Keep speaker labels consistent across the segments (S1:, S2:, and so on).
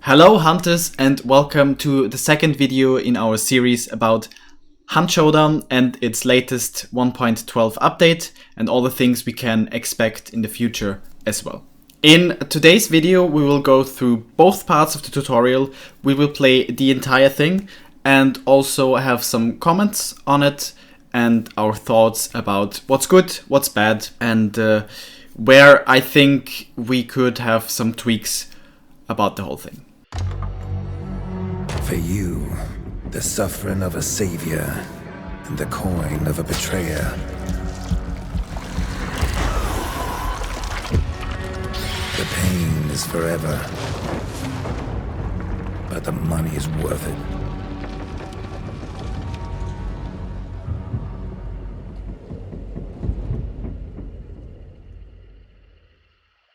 S1: Hello hunters and welcome to the second video in our series about Hunt Showdown and its latest 1.12 update and all the things we can expect in the future as well. In today's video we will go through both parts of the tutorial, we will play the entire thing and also have some comments on it and our thoughts about what's good, what's bad and where I think we could have some tweaks about the whole thing.
S2: For you, the suffering of a savior and the coin of a betrayer. The pain is forever, but the money is worth it.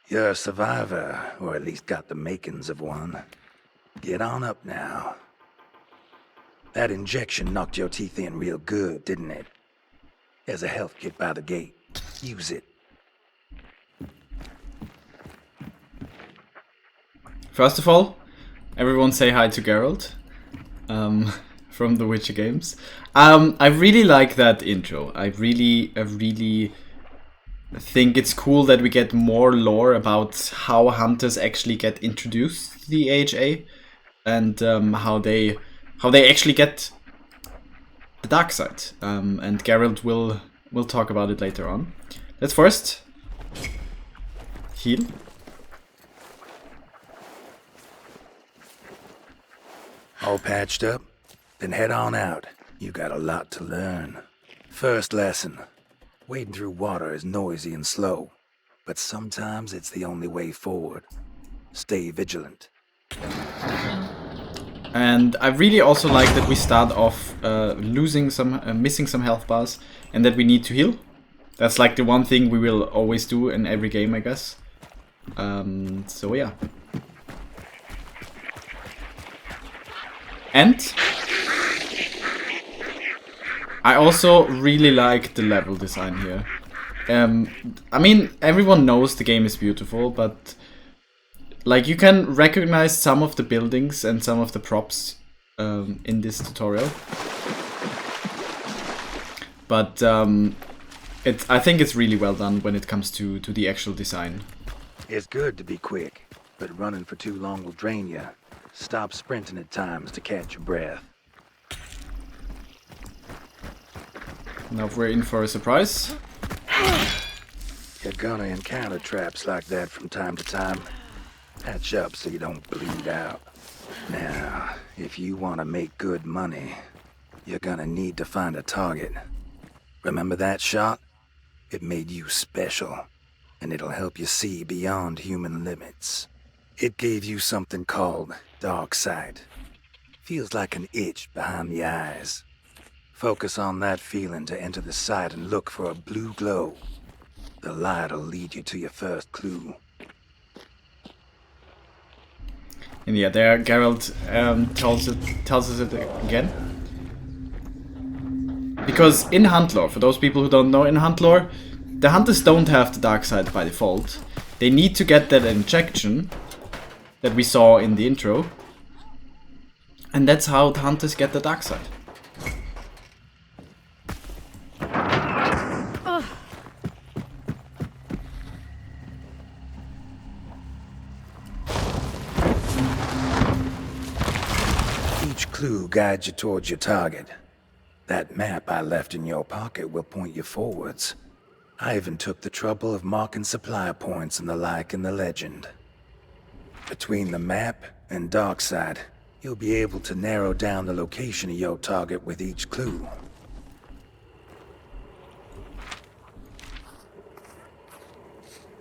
S2: You're a survivor, or at least got the makings of one. Get on up now. That injection knocked your teeth in real good, didn't it? There's a health kit by the gate. Use it.
S1: First of all, everyone say hi to Geralt from the Witcher games. I really like that intro. I really think it's cool that we get more lore about how hunters actually get introduced to the AHA and how they actually get the dark side. And Geralt will talk about it later on. Let's first heal.
S2: All patched up? Then head on out. You got a lot to learn. First lesson. Wading through water is noisy and slow, but sometimes it's the only way forward. Stay vigilant.
S1: And I really also like that we start off missing some health bars and that we need to heal. That's like the one thing we will always do in every game, I guess. So yeah. And I also really like the level design here. I mean, everyone knows the game is beautiful, but like you can recognize some of the buildings and some of the props in this tutorial. But I think it's really well done when it comes to the actual design.
S2: It's good to be quick, but running for too long will drain you. Stop sprinting at times to catch your breath.
S1: Now we're in for a surprise.
S2: You're gonna encounter traps like that from time to time. Patch up so you don't bleed out. Now, if you want to make good money, you're gonna need to find a target. Remember that shot? It made you special, and it'll help you see beyond human limits. It gave you something called dark sight. Feels like an itch behind the eyes. Focus on that feeling to enter the sight and look for a blue glow. The light'll lead you to your first clue.
S1: And yeah, there Geralt tells us it again. Because in Hunt lore, for those people who don't know, in Hunt lore, the hunters don't have the dark side by default. They need to get that injection that we saw in the intro. And that's how the hunters get the dark side.
S2: Each clue guides you towards your target. That map I left in your pocket will point you forwards. I even took the trouble of marking supply points and the like in the legend. Between the map and dark side, you'll be able to narrow down the location of your target with each clue.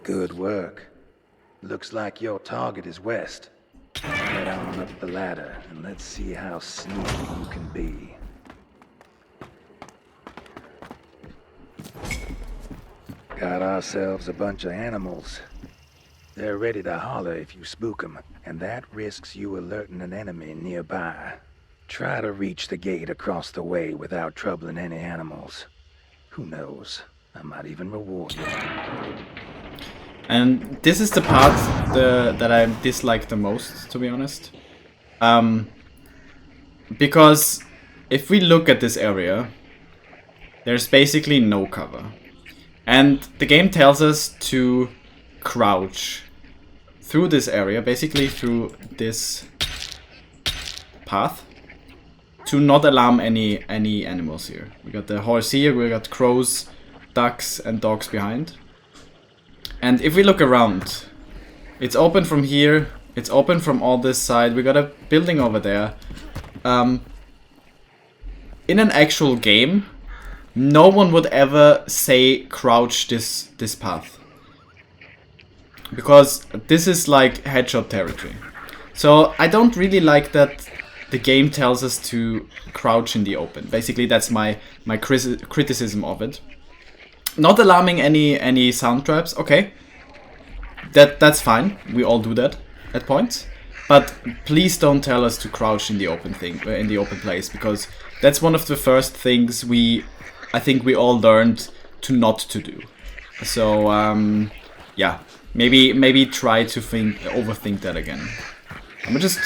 S2: Good work. Looks like your target is west. Head on up the ladder and let's see how sneaky you can be. Got ourselves a bunch of animals. They're ready to holler if you spook them, and that risks you alerting an enemy nearby. Try to reach the gate across the way without troubling any animals. Who knows? I might even reward you.
S1: And this is the part that I dislike the most, to be honest. Because if we look at this area, there's basically no cover. And the game tells us to crouch through this area, basically through this path, to not alarm any animals here. We got the horse here, we got crows, ducks and dogs behind. And if we look around, it's open from here, it's open from all this side, we got a building over there. In an actual game, no one would ever say crouch this path. Because this is like headshot territory. So I don't really like that the game tells us to crouch in the open. Basically that's my criticism of it. Not alarming any sound traps, okay. That's fine, we all do that at points. But please don't tell us to crouch in the open place, because that's one of the first things I think we all learned to not to do. So yeah, maybe try to overthink that again. I'm just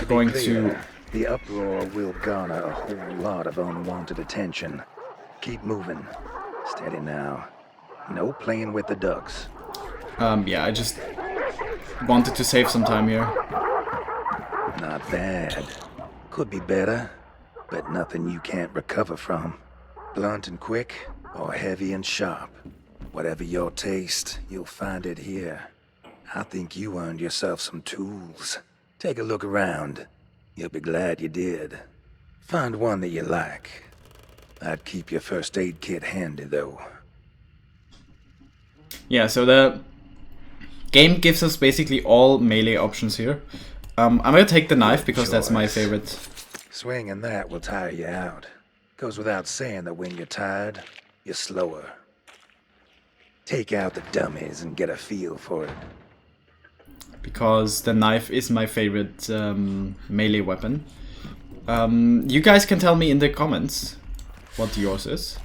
S1: going to.
S2: The uproar will garner a whole lot of unwanted attention. Keep moving. Steady now. No playing with the ducks.
S1: Yeah, I just wanted to save some time here.
S2: Not bad. Could be better, but nothing you can't recover from. Blunt and quick, or heavy and sharp. Whatever your taste, you'll find it here. I think you earned yourself some tools. Take a look around. You'll be glad you did. Find one that you like. I'd keep your first aid kit handy, though.
S1: Yeah, so the game gives us basically all melee options here. I'm gonna take the knife because that's my favorite.
S2: Swinging that will tire you out. Goes without saying that when you're tired, you're slower. Take out the dummies and get a feel for it.
S1: Because the knife is my favorite melee weapon. You guys can tell me in the comments what yours is.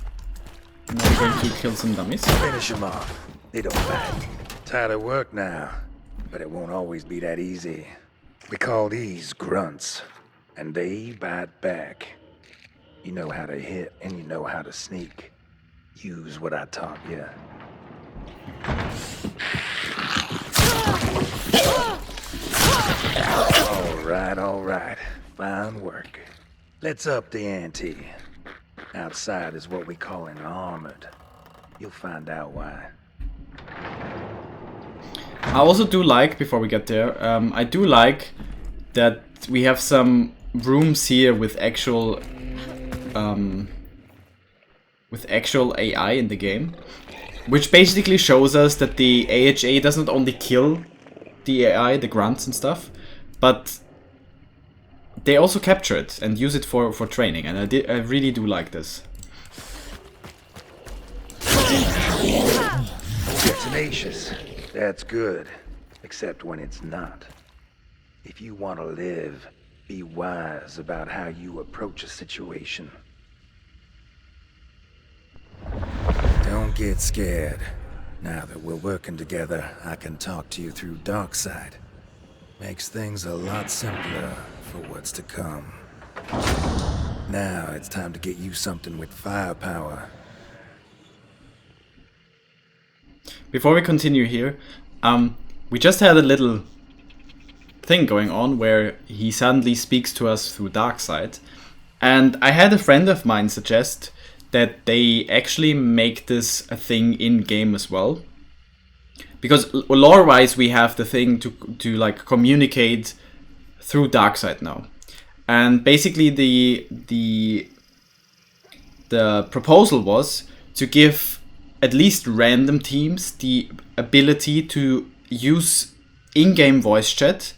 S1: And I'm going to kill some dummies.
S2: Finish them off. They don't bite. Tired of work now, but it won't always be that easy. We call these grunts, and they bite back. You know how to hit, and you know how to sneak. Use what I taught you. All right. Fine work. Let's up the ante. Outside is what we call an armored. You'll find out why.
S1: I also do like, before we get there, I do like that we have some rooms here with actual AI in the game, which basically shows us that the AHA doesn't only kill the AI, the grunts and stuff, but they also capture it and use it for training, and I really do like this.
S2: You're tenacious. That's good. Except when it's not. If you want to live, be wise about how you approach a situation. Don't get scared. Now that we're working together, I can talk to you through Darkside. Makes things a lot simpler for what's to come. Now it's time to get you something with firepower.
S1: Before we continue here, we just had a little thing going on where he suddenly speaks to us through Darkside, and I had a friend of mine suggest that they actually make this a thing in game as well, because lore-wise we have the thing to like communicate through Darkside now, and basically the proposal was to give at least random teams the ability to use in-game voice chat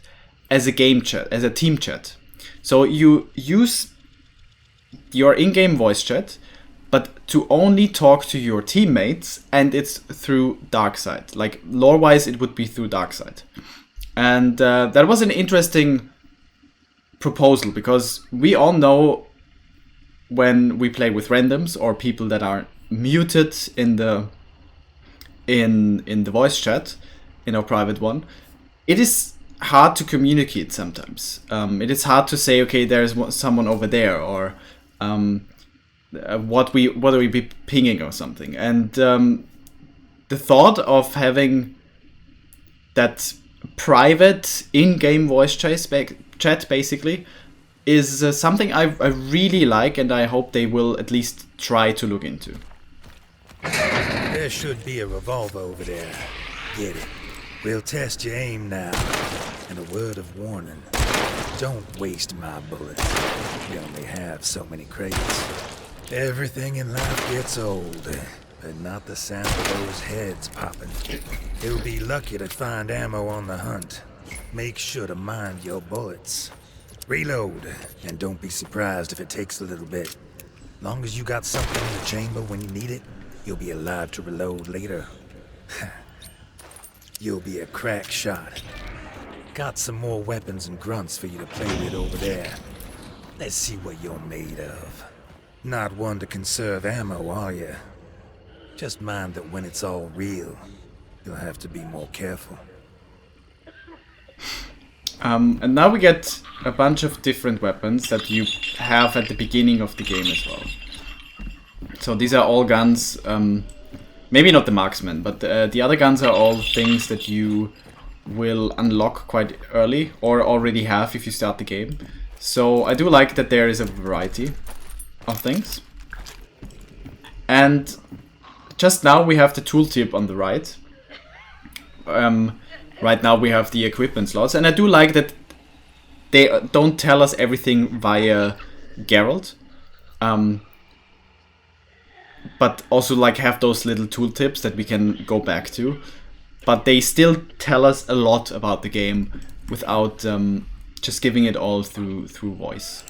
S1: as a game chat, as a team chat. So you use your in-game voice chat, but to only talk to your teammates, and it's through Darkside. Like lore-wise, it would be through Darkside. And that was an interesting proposal, because we all know when we play with randoms or people that are muted in the voice chat, in our private one, it is hard to communicate sometimes. It is hard to say, okay, there's someone over there, or what are we be pinging or something. And the thought of having that private in-game voice chat basically is something I really like, and I hope they will at least try to look into.
S2: There should be a revolver over there. Get it. We'll test your aim now. And a word of warning. Don't waste my bullets. We only have so many crates. Everything in life gets old, but not the sound of those heads popping. You'll be lucky to find ammo on the hunt. Make sure to mind your bullets. Reload, and don't be surprised if it takes a little bit. Long as you got something in the chamber when you need it, you'll be alive to reload later. You'll be a crack shot. Got some more weapons and grunts for you to play with over there. Let's see what you're made of. Not one to conserve ammo, are you? Just mind that when it's all real, you'll have to be more careful.
S1: And now we get a bunch of different weapons that you have at the beginning of the game as well. So these are all guns, maybe not the marksman, but the other guns are all things that you will unlock quite early, or already have if you start the game. So I do like that there is a variety of things. And just now we have the tooltip on the right. Right now we have the equipment slots, and I do like that they don't tell us everything via Geralt, but also like have those little tooltips that we can go back to. But they still tell us a lot about the game without just giving it all through voice.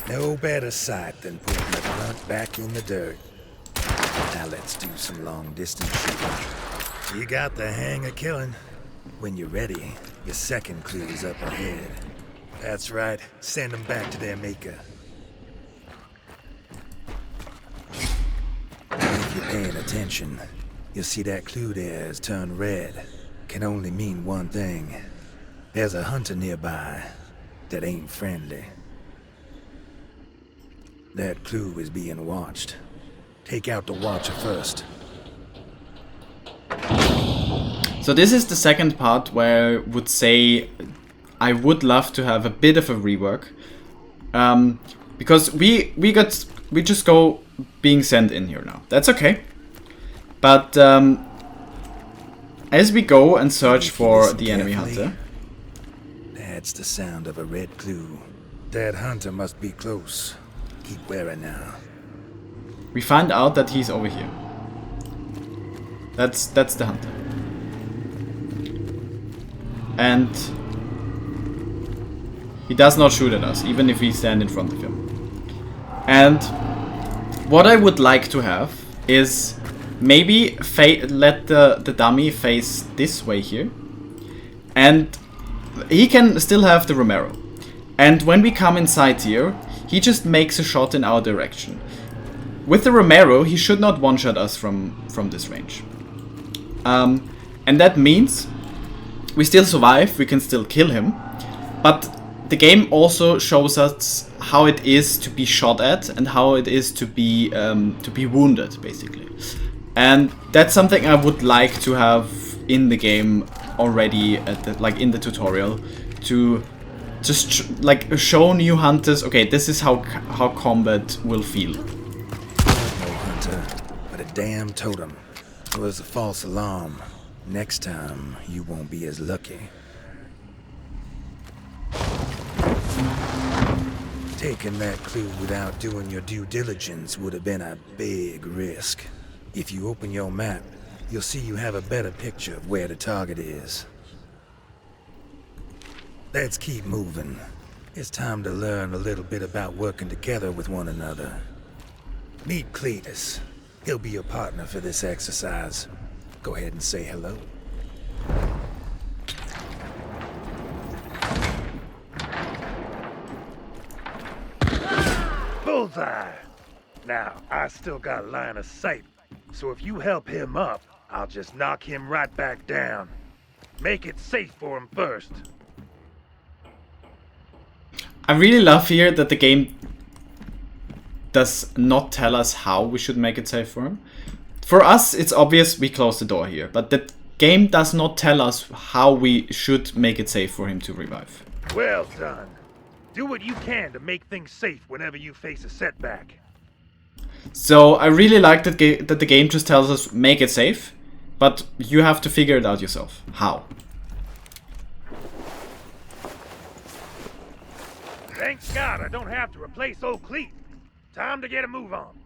S2: No better sight than putting the blunt back in the dirt. Now let's do some long-distance shooting. You got the hang of killing. When you're ready, your second clue is up ahead. That's right, send them back to their maker. If you're paying attention, you'll see that clue there has turned red. Can only mean one thing. There's a hunter nearby that ain't friendly. That clue is being watched. Take out the watcher first.
S1: So this is the second part where I would say I would love to have a bit of a rework, because we just go being sent in here now. That's okay, but as we go and search for the enemy hunter,
S2: that's the sound of a red clue. That hunter must be close. Keep wary now.
S1: we find out that he's over here. That's the hunter. And he does not shoot at us, even if we stand in front of him. And what I would like to have is maybe let the dummy face this way here. And he can still have the Romero. And when we come inside here, he just makes a shot in our direction. With the Romero, he should not one-shot us from this range. And that means we still survive, we can still kill him, but the game also shows us how it is to be shot at and how it is to be wounded, basically. And that's something I would like to have in the game already, like in the tutorial, to just show new hunters, okay, this is how combat will feel.
S2: No hunter, but a damn totem. It was a false alarm. Next time, you won't be as lucky. Taking that clue without doing your due diligence would have been a big risk. If you open your map, you'll see you have a better picture of where the target is. Let's keep moving. It's time to learn a little bit about working together with one another. Meet Cletus. He'll be your partner for this exercise. Go ahead and say hello.
S3: Bullseye! Now, I still got line of sight, so if you help him up, I'll just knock him right back down. Make it safe for him first.
S1: I really love here that the game does not tell us how we should make it safe for him. For us, it's obvious we close the door here, but the game does not tell us how we should make it safe for him to revive.
S3: Well done. Do what you can to make things safe whenever you face a setback.
S1: So I really like that the game just tells us make it safe, but you have to figure it out yourself. How?
S3: Thank God I don't have to replace old Cleet. Time to get a move on.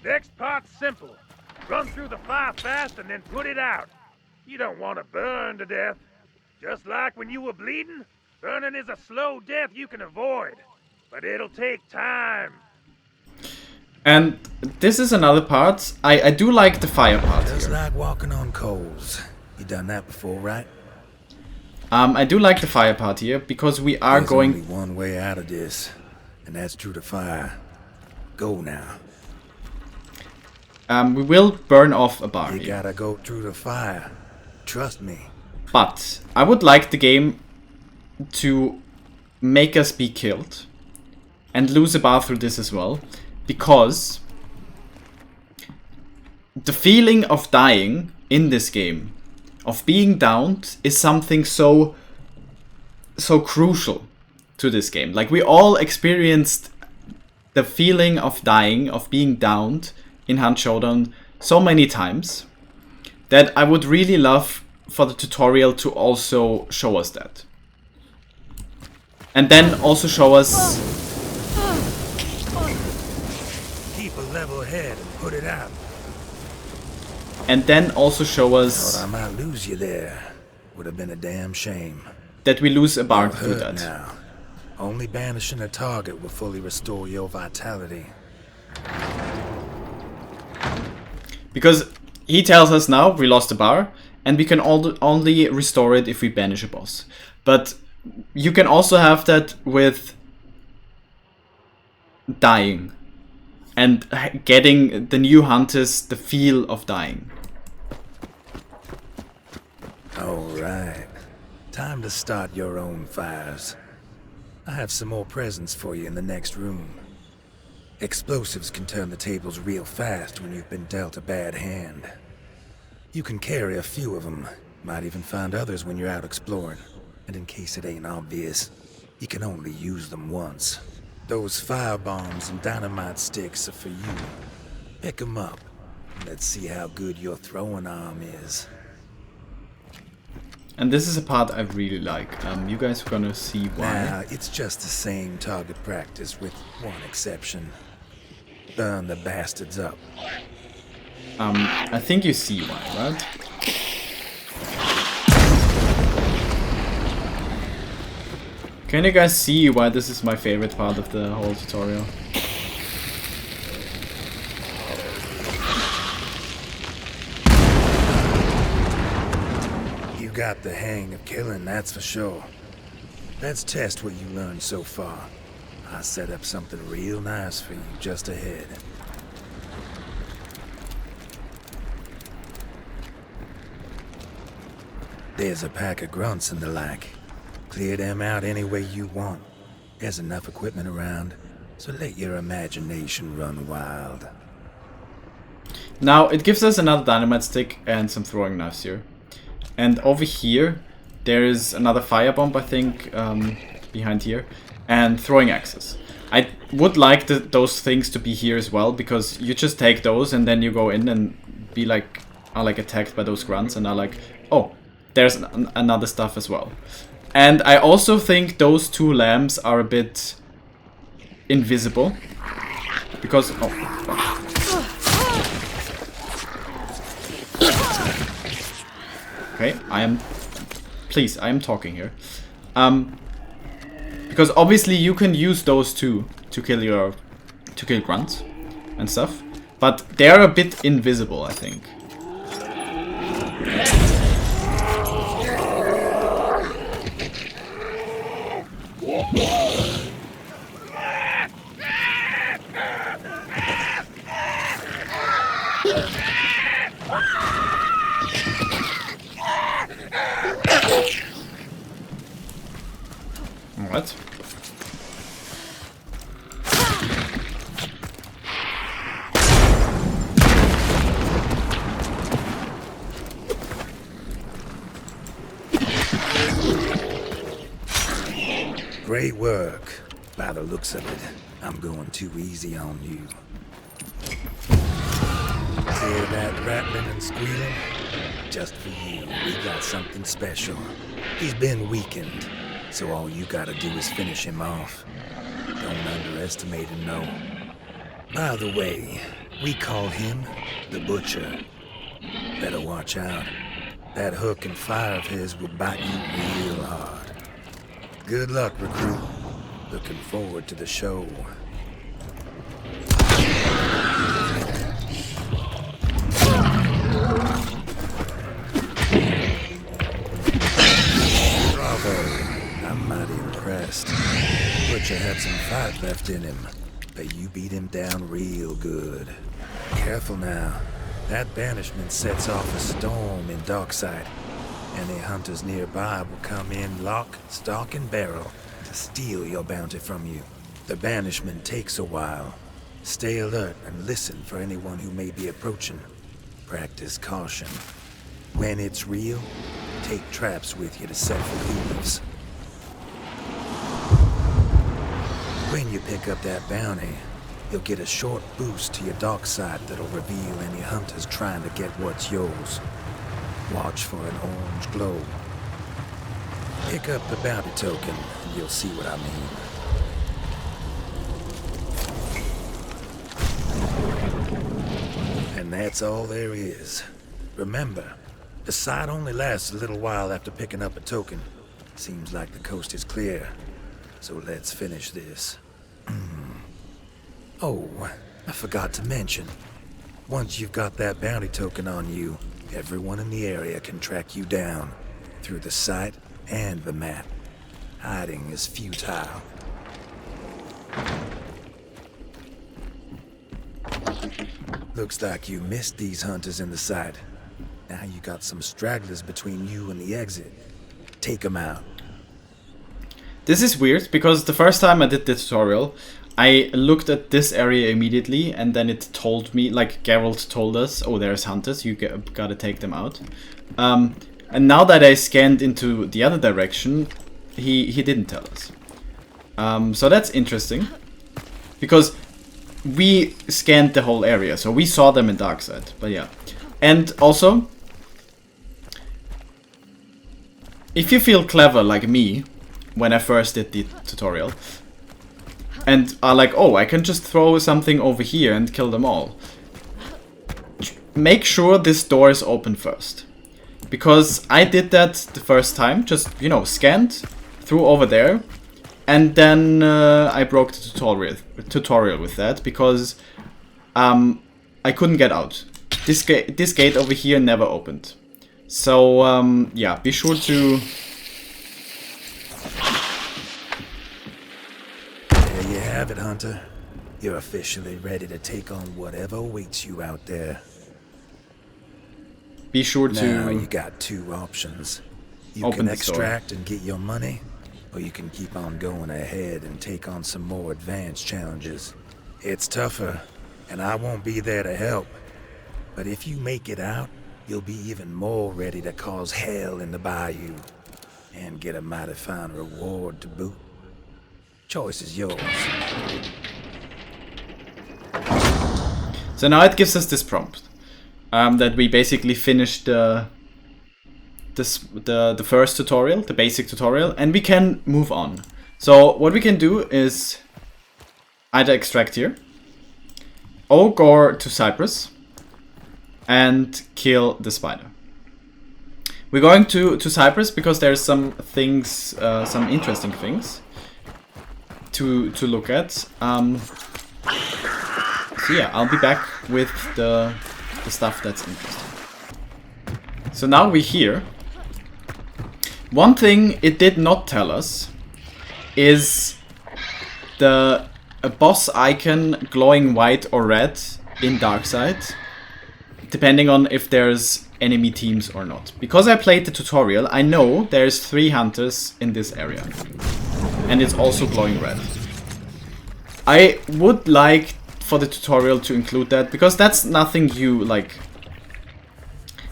S3: Next part's simple. Run through the fire fast and then put it out. You don't want to burn to death. Just like when you were bleeding, burning is a slow death you can avoid. But it'll take time.
S1: And this is another part. I do like the fire part
S2: Just
S1: here.
S2: like walking on coals. You done that before, right?
S1: I do like the fire part here because we are
S2: There's
S1: going...
S2: only one way out of this, and that's through the fire. Go now.
S1: we will burn off a bar
S2: You
S1: here.
S2: gotta go through the fire. Trust me.
S1: But I would like the game to make us be killed and lose a bar through this as well, because the feeling of dying in this game, of being downed, is something so crucial to this game. Like, we all experienced the feeling of dying, of being downed in Hunt Showdown so many times that I would really love for the tutorial to also show us that. And then also show us...
S2: Keep a level head and put it out.
S1: And then also show us
S2: Thought I might lose you there. Would have been a damn shame.
S1: that we lose a bar
S2: You're
S1: through
S2: hurt
S1: that.
S2: now. Only banishing a target will fully restore your vitality.
S1: Because he tells us now we lost a bar, and we can only restore it if we banish a boss. But you can also have that with dying and getting the new hunters the feel of dying.
S2: Alright. Time to start your own fires. I have some more presents for you in the next room. Explosives can turn the tables real fast when you've been dealt a bad hand. You can carry a few of them. Might even find others when you're out exploring. And in case it ain't obvious, you can only use them once. Those fire bombs and dynamite sticks are for you. Pick 'em up. Let's see how good your throwing arm is.
S1: And this is a part I really like. You guys are gonna see why.
S2: Nah, it's just the same target practice with one exception. Burn the bastards up.
S1: I think you see why, right? Can you guys see why this is my favorite part of the whole tutorial?
S2: You got the hang of killing, that's for sure. Let's test what you learned so far. I set up something real nice for you just ahead. There's a pack of grunts and the like. Clear them out any way you want. There's enough equipment around, so let your imagination run wild.
S1: Now, it gives us another dynamite stick and some throwing knives here. And over here, there is another firebomb, I think, behind here. And throwing axes. I would like those things to be here as well, because you just take those and then you go in and are like attacked by those grunts and are like, oh, there's another stuff as well. And I also think those two lamps are a bit invisible. Because, okay, I am talking here. Because obviously you can use those two to kill grunts and stuff, but they're a bit invisible, I think. Alright.
S2: Great work. By the looks of it, I'm going too easy on you. Hear that rattling and squealing? Just for you, we got something special. He's been weakened, so all you gotta do is finish him off. Don't underestimate him, no. By the way, we call him the Butcher. Better watch out. That hook and fire of his will bite you real hard. Good luck, recruit. Looking forward to the show. Bravo. I'm mighty impressed. Butcher had some fight left in him, but you beat him down real good. Careful now. That banishment sets off a storm in Darkside. Any hunters nearby will come in lock, stock, and barrel to steal your bounty from you. The banishment takes a while. Stay alert and listen for anyone who may be approaching. Practice caution. When it's real, take traps with you to set for thieves. When you pick up that bounty, you'll get a short boost to your dark side that'll reveal any hunters trying to get what's yours. Watch for an orange glow. Pick up the bounty token, and you'll see what I mean. And that's all there is. Remember, the sight only lasts a little while after picking up a token. Seems like the coast is clear, so let's finish this. Oh, I forgot to mention. Once you've got that bounty token on you, everyone in the area can track you down through the site and the map. Hiding is futile. Looks like you missed these hunters in the site. Now you got some stragglers between you and the exit. Take them out.
S1: This is weird, because the first time I did the tutorial, I looked at this area immediately, and then it told me, like Geralt told us, oh, there's hunters, you gotta take them out. And now that I scanned into the other direction, he didn't tell us. So that's interesting, because we scanned the whole area, so we saw them in Darkside, but yeah. And also, if you feel clever like me, when I first did the tutorial, and are like, oh, I can just throw something over here and kill them all. Make sure this door is open first. Because I did that the first time, just, you know, scanned, threw over there, and then I broke the tutorial with that, because I couldn't get out. This gate over here never opened. So, yeah, be sure to...
S2: There you have it, Hunter. You're officially ready to take on whatever awaits you out there.
S1: Be sure to...
S2: Now you got two options. You
S1: Open
S2: can
S1: the
S2: extract and get your money, or you can keep on going ahead and take on some more advanced challenges. It's tougher, and I won't be there to help. But if you make it out, you'll be even more ready to cause hell in the bayou. And get a mighty fine reward to boot. Choice is yours.
S1: So now it gives us this prompt. That we basically finished the first tutorial, the basic tutorial, and we can move on. So what we can do is either extract here, or go to Cyprus and kill the spider. We're going to Cyprus because there's some things, some interesting things to look at. So yeah, I'll be back with the stuff that's interesting. So now we're here. One thing it did not tell us is a boss icon glowing white or red in Darkside depending on if there's enemy teams or not. Because I played the tutorial, I know there's 3 hunters in this area. And it's also glowing red. I would like for the tutorial to include that, because that's nothing you, like...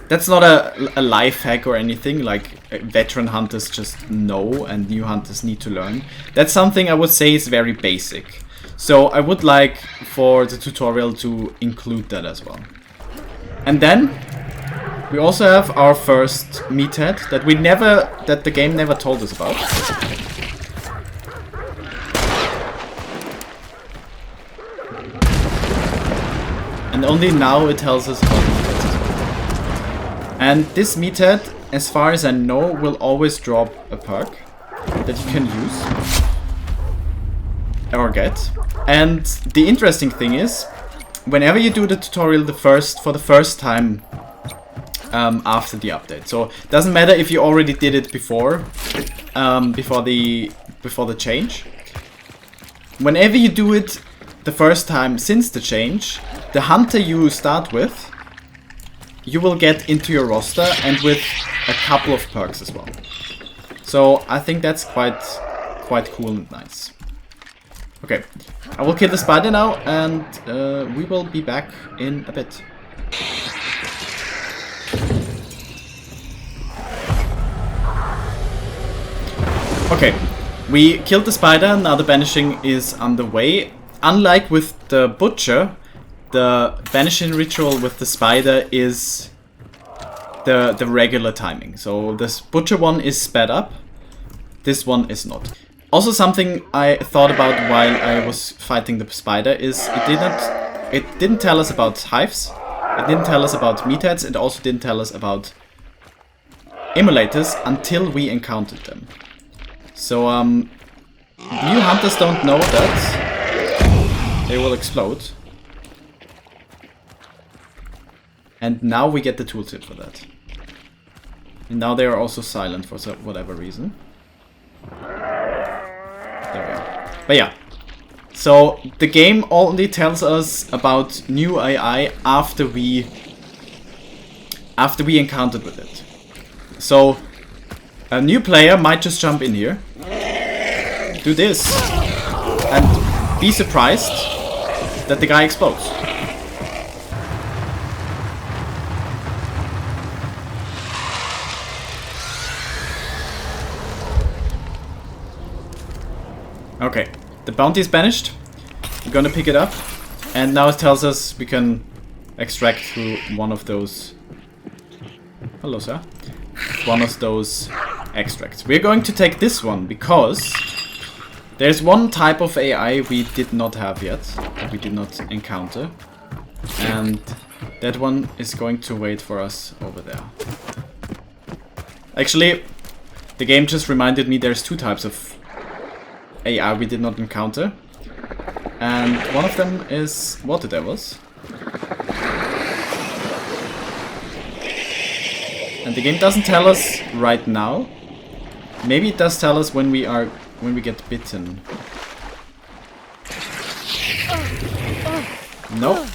S1: That's not a life hack or anything, like veteran hunters just know and new hunters need to learn. That's something I would say is very basic. So I would like for the tutorial to include that as well. And then we also have our first meathead that the game never told us about. And only now it tells us about meatheads as well. And this meathead, as far as I know, will always drop a perk that you can use or get. And the interesting thing is, whenever you do the tutorial for the first time after the update, so it doesn't matter if you already did it before the change. Whenever you do it the first time since the change, the hunter you start with, you will get into your roster and with a couple of perks as well. So I think that's quite cool and nice. Okay, I will kill the spider now, and we will be back in a bit. Okay, we killed the spider, now the banishing is underway. Unlike with the butcher, the banishing ritual with the spider is the regular timing. So this butcher one is sped up, this one is not. Also, something I thought about while I was fighting the spider is it didn't tell us about hives, it didn't tell us about meatheads, it also didn't tell us about immolators until we encountered them. So new hunters don't know that they will explode. And now we get the tooltip for that. And now they are also silent for whatever reason. There we are. But yeah, so the game only tells us about new AI after we encountered with it. So a new player might just jump in here, do this, and be surprised that the guy explodes. Okay, the bounty is banished. We're gonna pick it up, and now it tells us we can extract through one of those. Hello, sir. One of those extracts. We're going to take this one because there's one type of AI we did not have yet, that we did not encounter, and that one is going to wait for us over there. Actually, the game just reminded me there's 2 types of AI we did not encounter, and one of them is water devils. And the game doesn't tell us right now. Maybe it does tell us when we get bitten. Nope.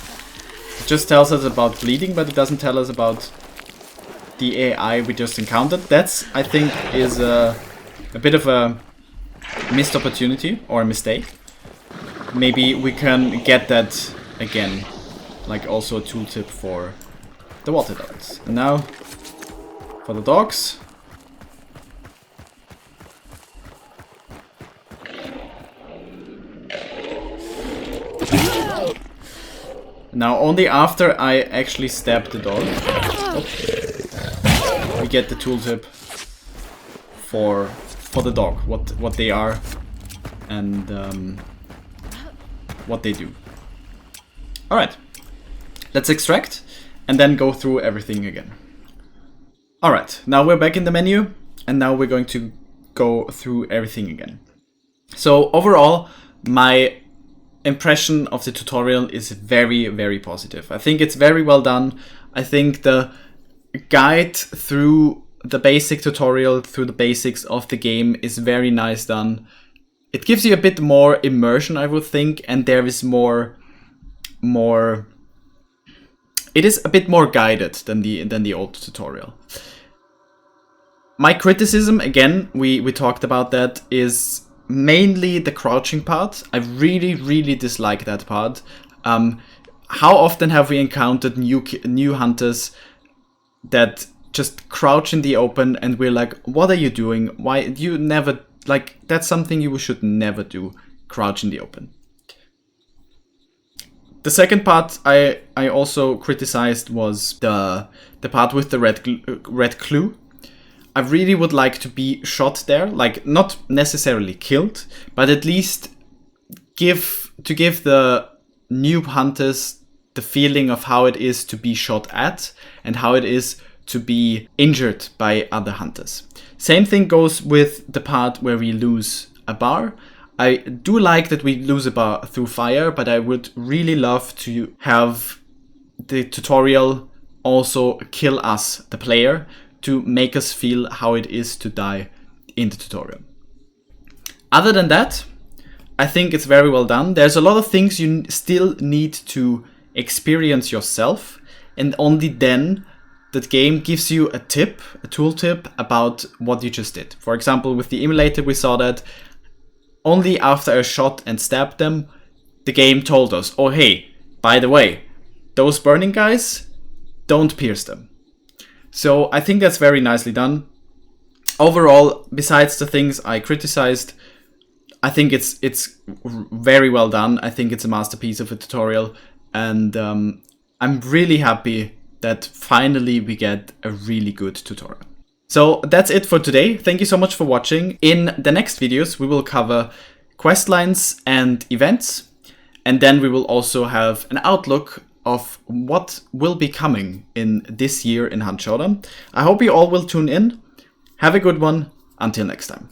S1: It just tells us about bleeding, but it doesn't tell us about the AI we just encountered. That's, I think, is a bit of a missed opportunity or a mistake. Maybe we can get that again, like also a tooltip for the water dogs. And now for the dogs. Now only after I actually stab the dog, we get the tooltip for the dog, what they are and what they do. Alright, let's extract and then go through everything again. Alright, now we're back in the menu and now we're going to go through everything again. So overall, my impression of the tutorial is very, very positive. I think it's very well done. I think the guide through the basic tutorial, through the basics of the game is very nice done. It gives you a bit more immersion, I would think, and there is more it is a bit more guided than the old tutorial. My criticism, again, we talked about that, is mainly the crouching part. I really dislike that part. How often have we encountered new hunters that just crouch in the open and we're like, what are you doing? Why you never, like, that's something you should never do, crouch in the open. The second part I also criticized was the part with the red clue. I really would like to be shot there, like not necessarily killed, but at least give the new hunters the feeling of how it is to be shot at and how it is to be injured by other hunters. Same thing goes with the part where we lose a bar. I do like that we lose a bar through fire, but I would really love to have the tutorial also kill us, the player, to make us feel how it is to die in the tutorial. Other than that, I think it's very well done. There's a lot of things you still need to experience yourself, and only then that game gives you a tooltip about what you just did. For example, with the emulator, we saw that only after I shot and stabbed them, the game told us, oh hey, by the way, those burning guys, don't pierce them. So I think that's very nicely done. Overall, besides the things I criticized, I think it's very well done. I think it's a masterpiece of a tutorial, and I'm really happy that finally we get a really good tutorial. So that's it for today. Thank you so much for watching. In the next videos, we will cover questlines and events, and then we will also have an outlook of what will be coming in this year in Hunt Showdown. I hope you all will tune in. Have a good one. Until next time.